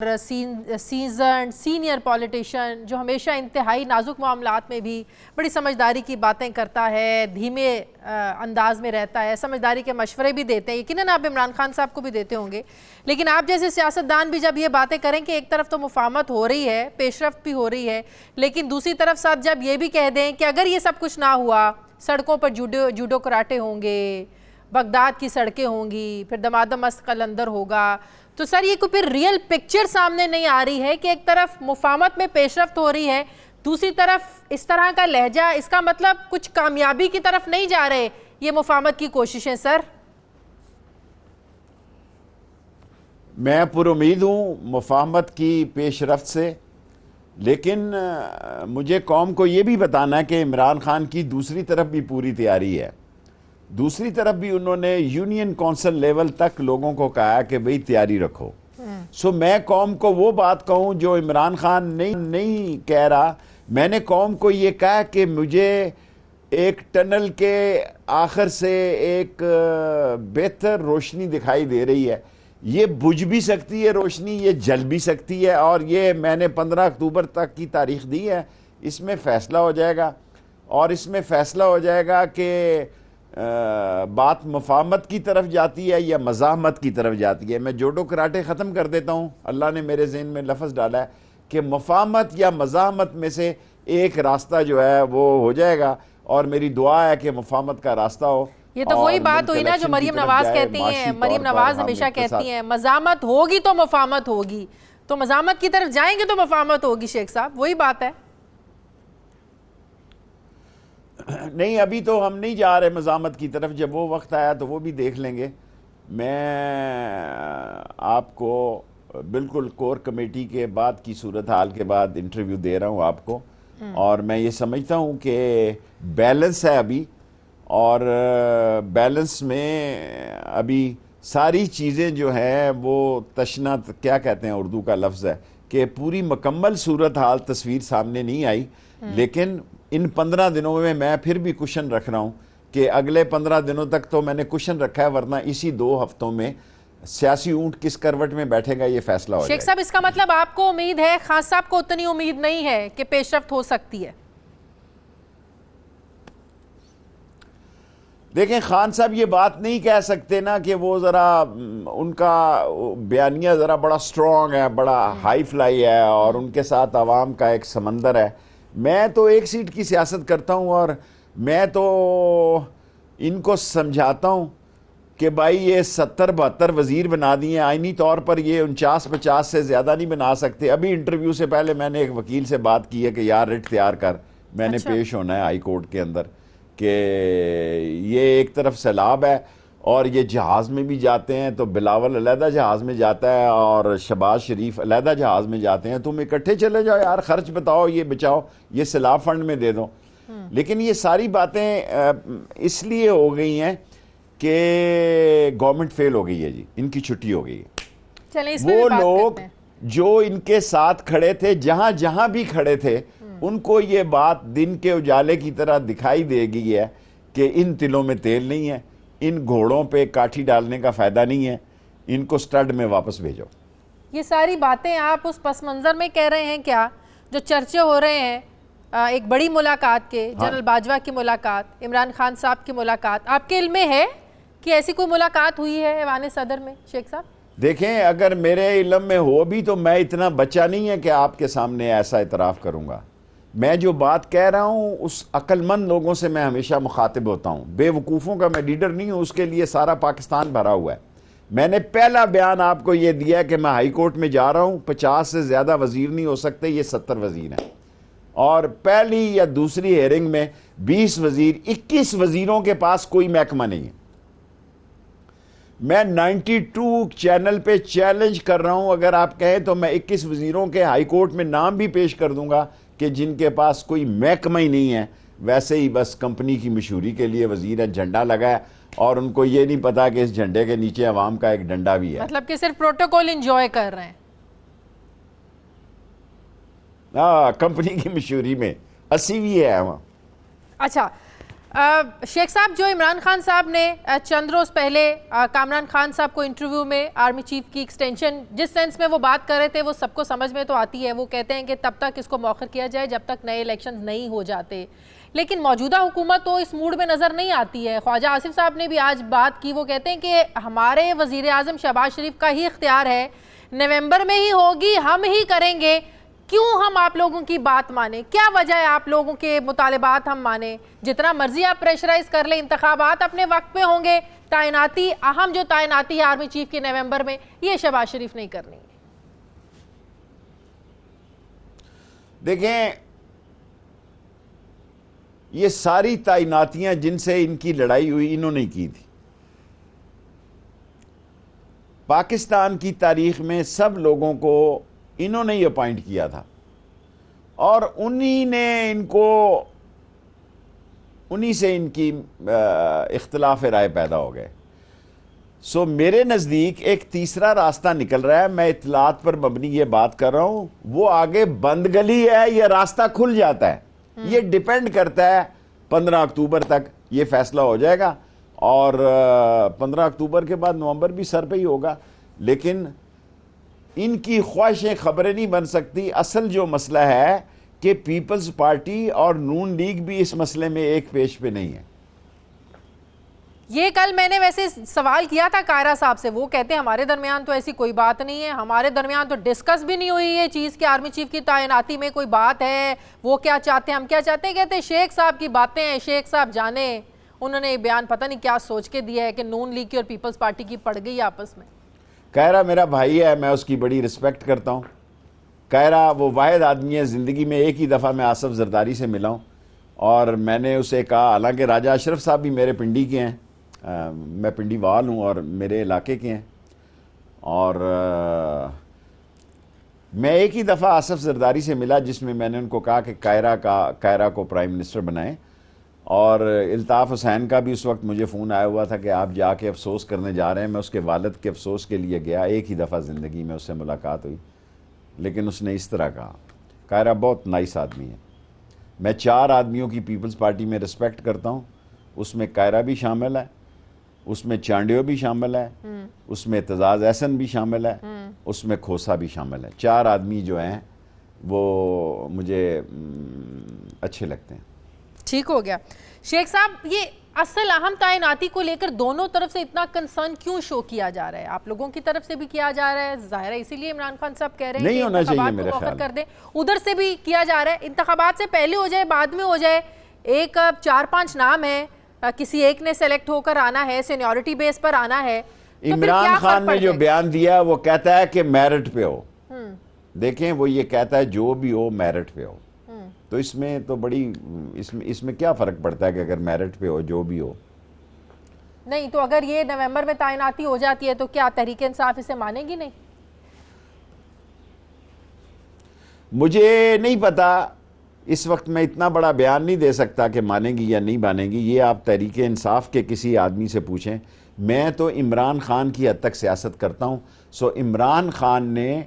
Season senior politician जो हमेशा इंतहाई नाजुक मामलात में भी बड़ी समझदारी की बातें करता है, धीमे अंदाज में रहता है, समझदारी के मशवरे भी देते हैं। यकीनन आप इमरान खान साहब को भी देते होंगे, लेकिन आप जैसे सियासतदान भी जब ये बातें करें कि एक तरफ तो मुफाहमत हो रही है, पेशरफ्त भी हो रही है, लेकिन दूसरी तरफ साथ जब ये भी कह दें कि अगर ये सब कुछ ना हुआ, सड़कों पर जूडो कराटे होंगे, बगदाद की सड़कें होंगी, फिर दमादम मस्त कलंदर होगा, तो सर ये कोई फिर रियल पिक्चर सामने नहीं आ रही है कि एक तरफ मुफाहमत में पेशरफ्त हो रही है, दूसरी तरफ इस तरह का लहजा, इसका मतलब कुछ कामयाबी की तरफ नहीं जा रहे ये मुफाहमत की कोशिशें। सर मैं पुरुमीद हूँ मुफाहमत की पेशरफ्त से, लेकिन मुझे कौम को ये भी बताना है कि इमरान खान की दूसरी तरफ भी पूरी तैयारी है। दूसरी तरफ भी उन्होंने यूनियन काउंसिल लेवल तक लोगों को कहा कि भाई तैयारी रखो। सो मैं कौम को वो बात कहूँ जो इमरान खान नहीं कह रहा। मैंने कौम को ये कहा कि मुझे एक टनल के आखिर से एक बेहतर रोशनी दिखाई दे रही है। ये बुझ भी सकती है रोशनी, ये जल भी सकती है, और ये मैंने 15 अक्टूबर तक की तारीख दी है। इसमें फैसला हो जाएगा, और इसमें फैसला हो जाएगा कि बात मुफाहमत की तरफ जाती है या मज़ाहमत की तरफ जाती है। मैं जूडो कराटे ख़त्म कर देता हूँ। अल्लाह ने मेरे ज़हन में लफ्ज़ डाला है कि मुफाहमत या मज़ाहमत में से एक रास्ता जो है वो हो जाएगा, और मेरी दुआ है कि मुफाहमत का रास्ता हो। ये तो वही बात हुई ना जो मरीम नवाज कहती हैं। मरीम नवाज हमेशा कहती हैं मज़ाहमत होगी तो मुफाहमत होगी, तो मज़ाहमत की तरफ जाएंगे तो मुफाहमत होगी। शेख साहब वही बात है। नहीं, अभी तो हम नहीं जा रहे मज़ाहमत की तरफ, जब वो वक्त आया तो वो भी देख लेंगे। मैं आपको बिल्कुल कोर कमेटी के बाद की सूरत हाल के बाद इंटरव्यू दे रहा हूँ आपको, और मैं ये समझता हूँ कि बैलेंस है अभी, और बैलेंस में अभी सारी चीज़ें जो हैं वो तशना, क्या कहते हैं उर्दू का लफ्ज़ है, कि पूरी मुकम्मल सूरत हाल तस्वीर सामने नहीं आई। लेकिन इन 15 दिनों में मैं फिर भी कुशन रख रहा हूँ कि अगले 15 दिनों तक तो मैंने कुशन रखा है, वरना इसी 2 हफ्तों में सियासी ऊंट किस करवट में बैठेगा ये फैसला हो जाएगा। शेख साहब इसका मतलब आपको उम्मीद है, खान साहब को उतनी उम्मीद नहीं है कि पेशरफ्त हो सकती है? देखें, खान साहब ये बात नहीं कह सकते ना कि वो ज़रा, उनका बयानिया ज़रा बड़ा स्ट्रॉन्ग है, बड़ा हाई फ्लाई है, और उनके साथ आवाम का एक समंदर है। मैं तो एक सीट की सियासत करता हूँ, और मैं तो इनको समझाता हूँ कि भाई ये 70-72 वज़ीर बना दिए, आइनी तौर पर ये 49-50 से ज़्यादा नहीं बना सकते। अभी इंटरव्यू से पहले मैंने एक वकील से बात की है कि यार रिट तैयार कर, मैंने पेश होना है हाई कोर्ट के अंदर, कि ये एक तरफ सैलाब है, और ये जहाज़ में भी जाते हैं, तो बिलावल अलहदा जहाज़ में जाता है और शहबाज शरीफ अलहदा जहाज़ में जाते हैं। तुम इकट्ठे चले जाओ यार, खर्च बताओ, ये बचाओ, ये सैलाब फंड में दे दो। लेकिन ये सारी बातें इसलिए हो गई हैं कि गवर्नमेंट फेल हो गई है जी, इनकी छुट्टी हो गई है। वो लोग जो इनके साथ खड़े थे, जहां जहां भी खड़े थे, उनको ये बात दिन के उजाले की तरह दिखाई दे गई है कि इन तिलों में तेल नहीं है, इन घोड़ों पे काठी डालने का फायदा नहीं है, इनको स्टड में वापस भेजो। ये सारी बातें आप उस पस मंजर में कह रहे हैं क्या जो चर्चे हो रहे हैं एक बड़ी मुलाकात के, जनरल बाजवा की मुलाकात, इमरान खान साहब की मुलाकात, आपके इल्म में है कि ऐसी कोई मुलाकात हुई है ऐवान सदर में? शेख साहब देखें, अगर मेरे इल्म में हो भी तो मैं इतना बच्चा नहीं है कि आपके सामने ऐसा इतराफ़ करूँगा। मैं जो बात कह रहा हूँ उस अक्लमंद लोगों से मैं हमेशा मुखातिब होता हूँ, बेवकूफ़ों का मैं लीडर नहीं हूँ। उसके लिए सारा पाकिस्तान भरा हुआ है। मैंने पहला बयान आपको ये दिया कि मैं हाई कोर्ट में जा रहा हूँ, 50 से ज़्यादा वज़ीर नहीं हो सकते, ये 70 वज़ीर हैं, और पहली या दूसरी हेयरिंग में 20 वज़ीर, 21 वज़ीरों के पास कोई महकमा नहीं है। मैं 92 चैनल पे चैलेंज कर रहा हूँ, अगर आप कहें तो मैं 21 वज़ीरों के हाई कोर्ट में नाम भी पेश कर दूंगा कि जिनके पास कोई महकमा ही नहीं है, वैसे ही बस कंपनी की मशहूरी के लिए वज़ीर है, झंडा लगा है, और उनको ये नहीं पता कि इस झंडे के नीचे अवाम का एक डंडा भी है। मतलब कि सिर्फ प्रोटोकॉल एंजॉय कर रहे हैं। हाँ, कंपनी की मशहूरी में 80 भी है वहाँ। अच्छा, शेख साहब, जो इमरान खान साहब ने चंद रोज पहले कामरान खान साहब को इंटरव्यू में आर्मी चीफ की एक्सटेंशन जिस सेंस में वो बात कर रहे थे वो सबको समझ में तो आती है। वो कहते हैं कि तब तक इसको मौखर किया जाए जब तक नए इलेक्शन नहीं हो जाते, लेकिन मौजूदा हुकूमत तो इस मूड में नज़र नहीं आती है। ख्वाजा आसिफ साहब ने भी आज बात की, वो कहते हैं कि हमारे वज़ीर आज़म शहबाज शरीफ का ही इख्तियार है, नवंबर में ही होगी, हम ही करेंगे, क्यों हम आप लोगों की बात माने? क्या वजह है आप लोगों के मुतालिबात हम माने? जितना मर्जी आप प्रेशराइज कर ले, इंतखाबात अपने वक्त पे होंगे, तायनाती अहम जो तायनाती है आर्मी चीफ की नवंबर में, ये शहबाज शरीफ नहीं करनी है। देखें, ये सारी तैनातियां जिनसे इनकी लड़ाई हुई इन्होंने की थी। पाकिस्तान की तारीख में सब लोगों को इन्होंने ही अपॉइंट किया था और उन्हीं से इनकी इख्तिलाफ राय पैदा हो गए। सो मेरे नज़दीक एक तीसरा रास्ता निकल रहा है। मैं इतलात पर मबनी ये बात कर रहा हूं, वो आगे बंद गली है, ये रास्ता खुल जाता है। ये डिपेंड करता है 15 अक्टूबर तक ये फैसला हो जाएगा और 15 अक्टूबर के बाद नवंबर भी सर पे ही होगा। लेकिन इनकी ख्वाहिशें खबरें नहीं बन सकती। असल जो मसला है कि पीपल्स पार्टी और नून लीग भी इस मसले में एक पेश पे नहीं है। ये कल मैंने वैसे सवाल किया था कायरा साहब से, वो कहते हैं हमारे दरमियान तो ऐसी कोई बात नहीं है, हमारे दरमियान तो डिस्कस भी नहीं हुई ये चीज़ कि आर्मी चीफ की तैनाती में कोई बात है, वो क्या चाहते हैं, हम क्या चाहते हैं। कहते हैं शेख साहब की बातें हैं, शेख साहब जाने, उन्होंने बयान पता नहीं क्या सोच के दिया है कि नून लीग की और पीपल्स पार्टी की पड़ गई आपस में। कायरा मेरा भाई है, मैं उसकी बड़ी रिस्पेक्ट करता हूँ। कायरा वो वाहिद आदमी है, ज़िंदगी में एक ही दफ़ा मैं आसफ जरदारी से मिला हूँ और मैंने उसे कहा, हालांकि राजा अशरफ साहब भी मेरे पिंडी के हैं, मैं पिंडी वाल हूँ और मेरे इलाके के हैं, और मैं एक ही दफ़ा आसफ जरदारी से मिला जिसमें मैंने उनको कहा कि कायरा को प्राइम मिनिस्टर बनाएं। और इल्ताफ़ हुसैन का भी उस वक्त मुझे फ़ोन आया हुआ था कि आप जाके अफसोस करने जा रहे हैं। मैं उसके वालिद के अफसोस के लिए गया, एक ही दफ़ा ज़िंदगी में उससे मुलाकात हुई, लेकिन उसने इस तरह कहा। कायरा बहुत नाइस आदमी है। मैं 4 आदमियों की पीपल्स पार्टी में रिस्पेक्ट करता हूँ, उसमें कायरा भी शामिल है, उसमें चांडियो भी शामिल है, उसमें एतजाज़ एहसन भी शामिल है, उसमें खोसा भी शामिल है। 4 आदमी जो हैं वो मुझे अच्छे लगते हैं। ठीक हो गया। शेख साहब, ये असल अहम तैनाती को लेकर दोनों तरफ से इतना कंसर्न क्यों शो किया जा रहा है? आप लोगों की तरफ से भी किया जा रहा है, जाहिर है इसीलिए इमरान खान साहब कह रहे हैं नहीं होना चाहिए मेरे कि ख्याल कर दें, उधर से भी किया जा रहा है, इंतखाबात से पहले हो जाए बाद में हो जाए। एक 4-5 नाम है, किसी एक ने सेलेक्ट होकर आना है, सीनियरिटी बेस पर आना है। तो इमरान खान ने जो बयान दिया वो कहता है कि मेरिट पे हो। देखें, वो ये कहता है जो भी हो मेरिट पे हो, तो इसमें तो बड़ी इसमें क्या फ़र्क पड़ता है कि अगर मेरिट पे हो जो भी हो। नहीं तो अगर ये नवंबर में तैनाती हो जाती है तो क्या तहरीक इंसाफ इसे मानेगी? नहीं, मुझे नहीं पता, इस वक्त मैं इतना बड़ा बयान नहीं दे सकता कि मानेगी या नहीं मानेगी। ये आप तहरीक इंसाफ के किसी आदमी से पूछें। मैं तो इमरान खान की हद तक सियासत करता हूँ। सो इमरान खान ने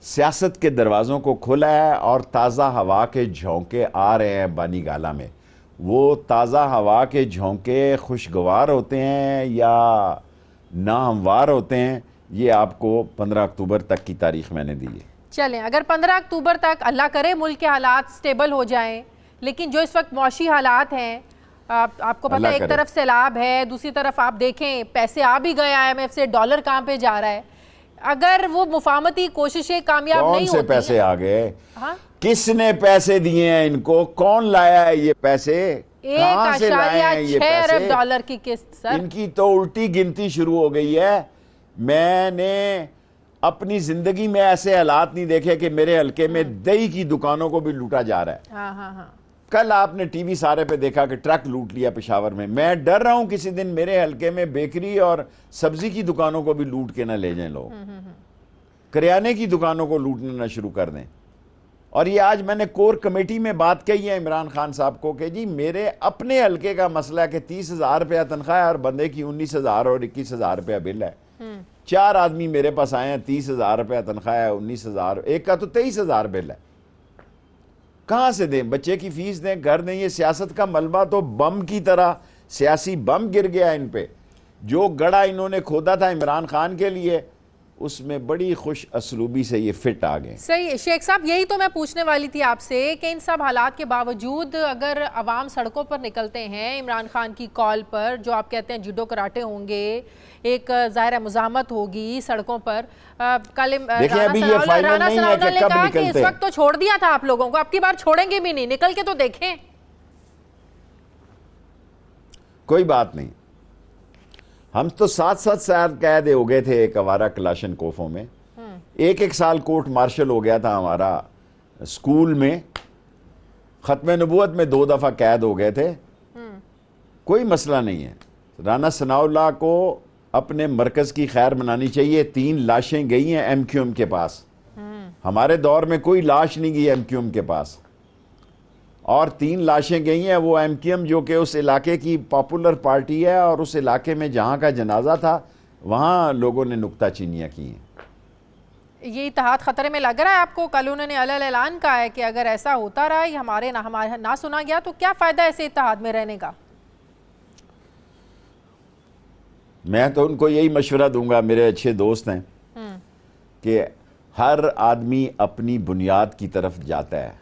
सियासत के दरवाज़ों को खोला है और ताज़ा हवा के झोंके आ रहे हैं बानी गाला में। वो ताज़ा हवा के झोंके खुशगवार होते हैं या नाहमवार होते हैं, ये आपको 15 अक्टूबर तक की तारीख मैंने दी है। चलें, अगर 15 अक्टूबर तक अल्लाह करे मुल्क के हालात स्टेबल हो जाएं, लेकिन जो इस वक्त मौशी हालात हैं, आपको पता है एक तरफ सैलाब है, दूसरी तरफ आप देखें पैसे आ भी गए IMF से, डॉलर कहाँ पे जा रहा है। अगर वो मुफाहमती कोशिशें कामयाब नहीं होती, कौन से पैसे आ गए? हाँ? किसने पैसे दिए हैं इनको? कौन लाया है ये पैसे? कहां से लाए हैं ये पैसे? 1.6 अरब डॉलर की किस्त सर। इनकी तो उल्टी गिनती शुरू हो गई है। मैंने अपनी जिंदगी में ऐसे हालात नहीं देखे कि मेरे हल्के में दही की दुकानों को भी लूटा जा रहा है। हाँ हाँ हाँ। कल आपने टीवी सारे पे देखा कि ट्रक लूट लिया पेशावर में। मैं डर रहा हूं किसी दिन मेरे हल्के में बेकरी और सब्जी की दुकानों को भी लूट के ना ले जाएं लोग, करियाने की दुकानों को लूटना ना शुरू कर दें। और ये आज मैंने कोर कमेटी में बात कही है इमरान खान साहब को कि जी मेरे अपने हल्के का मसला है कि 30,000 रुपया तनख्वाह है और बंदे की 19,000 और 21,000 रुपया बिल है। 4 आदमी मेरे पास आए हैं, 30,000 रुपया तनख्वाह है, 19,000, एक का तो 23,000 बिल है। कहाँ से दें? बच्चे की फीस दें, घर दें? ये सियासत का मलबा तो बम की तरह, सियासी बम गिर गया इन पे। जो गड़ा इन्होंने खोदा था इमरान खान के लिए, उसमें बड़ी खुश असलूबी से ये फिट आ गए। सही शेख साहब, यही तो मैं पूछने वाली थी आपसे कि इन सब हालात के बावजूद अगर अवाम सड़कों पर निकलते हैं इमरान खान की कॉल पर, जो आप कहते हैं जुडो कराटे होंगे, एक ज़ाहिर मुज़ाहमत होगी सड़कों पर। कल देखिए अभी ये फाइनल नहीं है कि कब कहा कि निकलते इस हैं। वक्त तो छोड़ दिया था आप लोगों को, अब की बार छोड़ेंगे भी नहीं, निकल के तो देखें। कोई बात नहीं, हम तो 7-7 साल कैद हो गए थे एक अवारा क्लाशनकोफों में। 1-1 साल कोर्ट मार्शल हो गया था हमारा। स्कूल में खत्म नबूवत में 2 दफा कैद हो गए थे। कोई मसला नहीं है। राना सनाउल्लाह को अपने मरकज की खैर मनानी चाहिए। 3 लाशें गई हैं एमक्यूएम के पास। हमारे दौर में कोई लाश नहीं गई एमक्यूएम के पास, और 3 लाशें गई हैं। वो एमक्यूएम जो कि उस इलाके की पॉपुलर पार्टी है, और उस इलाके में जहां का जनाजा था वहां लोगों ने नुक्ताचीनियां की हैं। ये इत्तेहाद खतरे में लग रहा है आपको? कल उन्होंने अलग ऐलान कहा है कि अगर ऐसा होता रहा, हमारे ना सुना गया, तो क्या फायदा ऐसे इत्तेहाद में रहने का? मैं तो उनको यही मशवरा दूंगा, मेरे अच्छे दोस्त हैं, कि हर आदमी अपनी बुनियाद की तरफ जाता है।